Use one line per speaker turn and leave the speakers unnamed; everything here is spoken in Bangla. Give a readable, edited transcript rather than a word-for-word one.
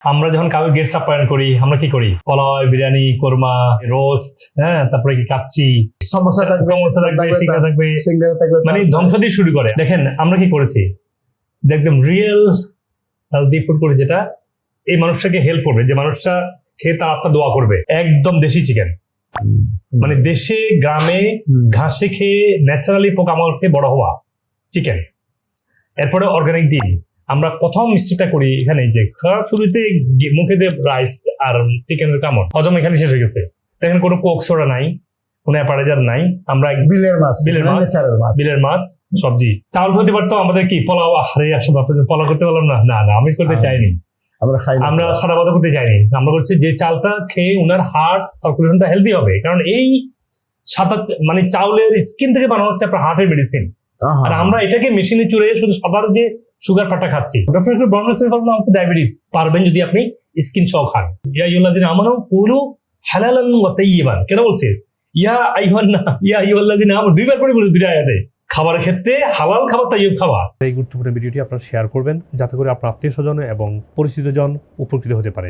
আমরা যখন কাউকে গেস্ট আপ্যায়ন করি আমরা কি করি? পোলাও, বিরিয়ানি, কোরমা, রোস্ট, হ্যাঁ, তারপরে কি কাচ্চি,
সমস্যা থাকবে,
সমোসা থাকবে, সিঙ্গারা থাকবে,
সিঙ্গারা থাকবে,
মানে ধ্বংস দিয়ে শুরু করে। দেখেন আমরা কি করেছি, একদম রিয়েল হেলদি ফুড করে, যেটা এই মানুষটাকে হেল্প করবে, যে মানুষটা খেয়ে তার আত্মা দোয়া করবে। একদম দেশি চিকেন, মানে দেশে গ্রামে ঘাসে খেয়ে ন্যাচারালি পোকামাকড় খেয়ে বড় হওয়া চিকেন। এরপরে অর্গানিক ডিম। আমরা প্রথম মিস্টেকটা করি এখানে, যে খাওয়ার শুরুতে মুখে দিয়ে রাইস আর চিকেনের কামড়, হজম এখানে শেষ হয়ে গেছে। দেখেন কোনো কোক সোডা নাই, কোনো অ্যাপারেজার নাই, আমরা
বিলের মাছ,
বিলের মাছ, সবজি। চাউল হতে পারতো আমাদের কি পোলাও, হারে আসে পোলাও করতে পারলাম না, না না, আমি করতে চাইনি, আমরা সাদা বাদা করতে চাইনি। আমরা করছি যে চালটা খেয়ে উনার হার্ট সার্কুলেশনটা হেলদি হবে, কারণ এই সাদা মানে চাউলের স্কিন থেকে বানানো হচ্ছে আপনার হার্টের মেডিসিন। আর আমরা এটাকে মেশিনে চুড়ে শুধু সাধারণ যে সুগার পাটা খাচ্ছি। ডায়াবেটিস পারবেন যদি আপনি স্কিন সহ খান। ইয়া আইয়ুহাল্লাযিনা আমানু কুলু হালালান ওয়া তাইয়িবান, কেন বলছে ইয়া আইয়ুহান নাস, ইয়া আইয়ুহাল্লাযিনা আমানু, দুইবার করে বলে দুই আয়াতে। খাবারের ক্ষেত্রে হালাল খাবার, তাইয়্যিব খাবার।
এই গুরুত্বপূর্ণ ভিডিওটি আপনারা শেয়ার করবেন, যাতে করে আপনার আত্মীয় স্বজন এবং পরিচিতজন উপকৃত হতে পারে।